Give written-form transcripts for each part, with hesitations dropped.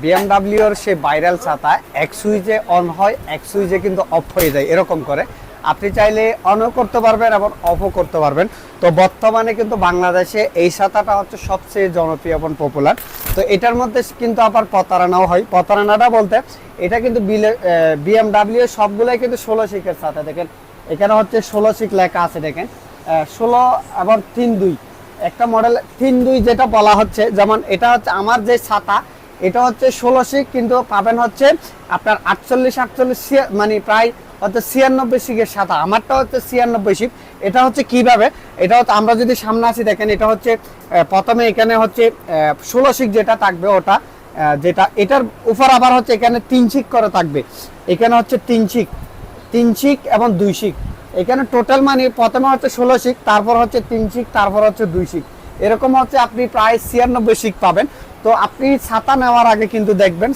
BMW এর সে viral ছাতা এক সুইচে অন হয়, এক সুইচে কিন্তু অফ হয়ে যায়, এরকম করে আপনি চাইলে অনও করতে পারবেন এবং অফও করতে পারবেন। তো বর্তমানে কিন্তু বাংলাদেশে এই ছাতাটা হচ্ছে সবচেয়ে জনপ্রিয় এবং পপুলার। তো এটার মধ্যে কিন্তু আবার প্রতারণাও হয়। প্রতারণাটা বলতে এটা কিন্তু BMW সবগুলাই কিন্তু 16 শিকের ছাতা। দেখেন এখানে হচ্ছে 16 শিক লেখা আছে, দেখেন 16 এবং 3-2 একটা মডেল 3-2 যেটা বলা হচ্ছে। যেমন এটা হচ্ছে আমার যে ছাতা, এটা হচ্ছে 16 শিক, কিন্তু পাবেন হচ্ছে আপনার 48 মানে প্রায় হচ্ছে 96 শিকের ছাতা। আমারটা হচ্ছে 96 শিক। এটা হচ্ছে কিভাবে, এটা হচ্ছে আমরা যদি সামনে আসি, দেখেন এটা হচ্ছে প্রথমে এখানে হচ্ছে 16 শিক যেটা থাকবে ওটা, যেটা এটার উপর আবার হচ্ছে এখানে 3 শিক করে থাকবে। এখানে হচ্ছে 3 শিক এবং 2 শিক। এখানে টোটাল মানে প্রথমে হচ্ছে 16 শিক, তারপর হচ্ছে 3 শিক, তারপর হচ্ছে 2 শিক, এরকম হচ্ছে আপনি প্রায় 96 শিক পাবেন। তো আপনি ছাতা নেওয়ার আগে কিন্তু দেখবেন,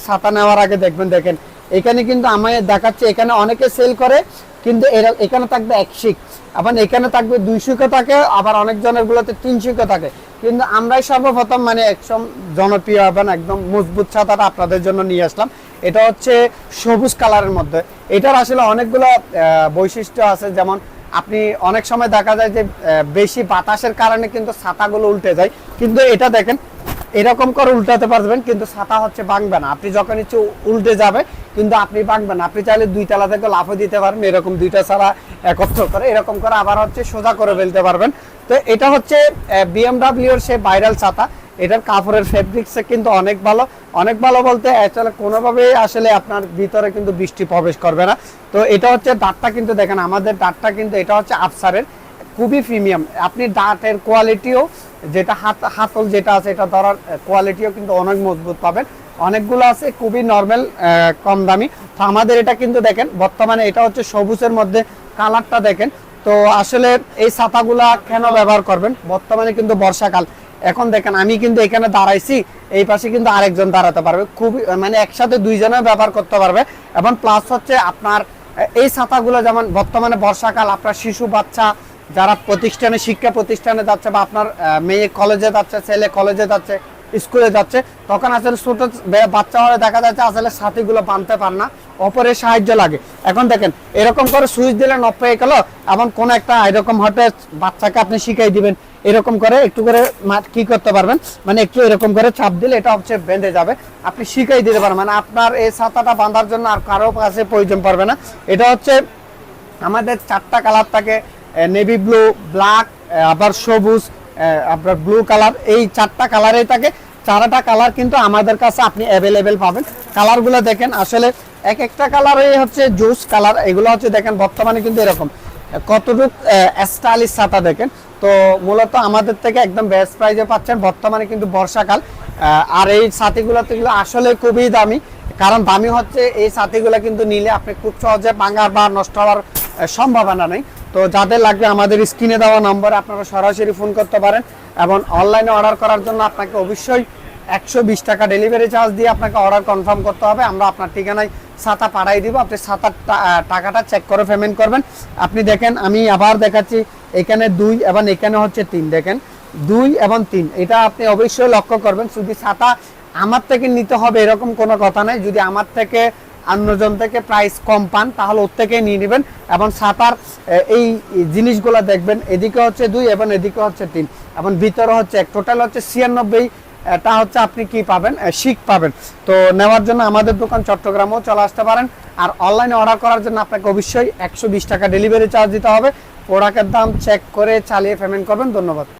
দেখেন এখানে কিন্তু আমি দেখাচ্ছি, এখানে অনেকে সেল করে কিন্তু এখানে থাকবে 1 শিক, আবার এখানে থাকবে 2 শিকও থাকে, আবার অনেক জনের গুলোতে 3 শিকও থাকে। কিন্তু আমরাই সর্বপ্রথম মানে একদম জনপ্রিয় এবং একদম মজবুত ছাতাটা আপনাদের জন্য নিয়ে আসলাম। এটা হচ্ছে সবুজ কালারের মধ্যে। এটার আসলে অনেকগুলো বৈশিষ্ট্য আছে, যেমন আপনি অনেক সময় দেখা যায় যে বেশি বাতাসের কারণে কিন্তু ছাতাগুলো উল্টে যায়, কিন্তু এটা দেখেন এরকম করে উল্টাতে পারবেন, কিন্তু ছাতা হচ্ছে ভাঙবে না। আপনি যখন ইচ্ছে উল্টে যাবে কিন্তু আপনি ভাঙবেন না। আপনি চাইলে 2 তলা থেকে লাফও দিতে পারেন, এরকম 2টা ছাড়া একত্র করে এরকম করে আবার হচ্ছে সোজা করে ফেলতে পারবেন। তো এটা হচ্ছে BMW এর সে ভাইরাল ছাতা। এটার কাপড়ের ফেব্রিক্সে কিন্তু অনেক ভালো বলতে আসলে কোনোভাবেই আসলে আপনার ভিতরে কিন্তু বৃষ্টি প্রবেশ করবে না। তো এটা হচ্ছে দাঁতটা কিন্তু দেখেন, আমাদের দাঁতটা কিন্তু এটা হচ্ছে আফসারের, খুবই প্রিমিয়াম। আপনি দাঁতের কোয়ালিটিও যেটা হাতল যেটা আছে এটা ধরার কোয়ালিটিও কিন্তু অনেক মজবুত পাবেন। অনেকগুলো আছে খুবই নর্মাল কম দামি। তো আমাদের এটা কিন্তু দেখেন বর্তমানে এটা হচ্ছে সবুজের মধ্যে, কালারটা দেখেন। তো আসলে এই ছাতাগুলা কেন ব্যবহার করবেন, বর্তমানে কিন্তু বর্ষাকাল, এখন দেখেন আমি কিন্তু এখানে দাঁড়াইছি, এই পাশে কিন্তু আরেকজন দাঁড়াতে পারবে, খুবই মানে একসাথে 2 জনে ব্যবহার করতে পারবে। এবং প্লাস হচ্ছে আপনার এই ছাতাগুলো যেমন বর্তমানে বর্ষাকাল, আপনার শিশু বাচ্চা যারা প্রতিষ্ঠানে শিক্ষা প্রতিষ্ঠানে যাচ্ছে, বা আপনার মেয়ে কলেজে যাচ্ছে, ছেলে কলেজে যাচ্ছে, স্কুলে যাচ্ছে, তখন আসলে ছোট বাচ্চা হলে দেখা যাচ্ছে আসলে ছাতিগুলো বাঁধতে পার না, অপরের সাহায্য লাগে। এখন দেখেন এরকম করে সুইচ দিলে নপ হয়ে গেল, এবং কোন একটা এরকম হতে বাচ্চাকে আপনি শিখাই দিবেন, এরকম করে একটু করে কি করতে পারবেন, মানে একটু এরকম করে চাপ দিলে এটা হচ্ছে বেঁধে যাবে, আপনি শিখাই দিতে পারবেন। মানে আপনার এই ছাতাটা বাঁধার জন্য আর কারো কাছে প্রয়োজন পড়বে না। এটা হচ্ছে আমাদের 4টা কালার থাকে, নেভি ব্লু, ব্ল্যাক, আবার সবুজ, আপনার ব্লু কালার, এই 4টা কালারেই থাকে। 4টা কালার কিন্তু আমাদের কাছে আপনি অ্যাভেলেবেল পাবেন। কালারগুলো দেখেন আসলে এক একটা কালারই হচ্ছে জুস কালার। এগুলো হচ্ছে দেখেন বর্তমানে কিন্তু এরকম কতটুকু স্টাইলিশ ছাতা দেখেন। তো মূলত আমাদের থেকে একদম বেস্ট প্রাইসে পাচ্ছেন। বর্তমানে কিন্তু বর্ষাকাল, আর এই ছাতিগুলোতে আসলে খুবই দামি। কারণ দামি হচ্ছে এই ছাতিগুলো কিন্তু নিলে আপনি খুব সহজে ভাঙার বা নষ্ট হওয়ার সম্ভাবনা নেই। তো যাদের লাগবে আমাদের স্ক্রিনে দেওয়া নম্বরে আপনারা সরাসরি ফোন করতে পারেন, এবং অনলাইনে অর্ডার করার জন্য আপনাকে অবশ্যই 120 টাকা ডেলিভারি চার্জ দিয়ে আপনাকে অর্ডার কনফার্ম করতে হবে। আমরা আপনার ঠিকানায় ছাতা পাঠাই দিব, আপনি ছাতার টাকাটা চেক করে পেমেন্ট করবেন। আপনি দেখেন আমি আবার দেখাচ্ছি, এখানে 2 এবং এখানে হচ্ছে 3, দেখেন 2 এবং 3, এটা আপনি অবশ্যই লক্ষ্য করবেন। শুধু ছাতা আমার থেকে নিতে হবে এরকম কোনো কথা নাই। যদি আমার থেকে অন্যজন থেকে প্রাইস কম পান তাহলে ওর থেকে নিয়ে নেবেন। এবং ছাতার এই জিনিসগুলো দেখবেন, এদিকে হচ্ছে 2 এবং এদিকে হচ্ছে 3, এবং ভিতরে হচ্ছে টোটাল হচ্ছে 96 টা হচ্ছে আপনি কি পাবেন, শিক পাবেন। তো নেওয়ার জন্য আমাদের দোকান চট্টগ্রামেও চলে আসতে পারেন। আর অনলাইনে অর্ডার করার জন্য আপনাকে অবশ্যই 120 টাকা ডেলিভারি চার্জ দিতে হবে। প্রোডাক্টের দাম চেক করে চালিয়ে পেমেন্ট করবেন। ধন্যবাদ।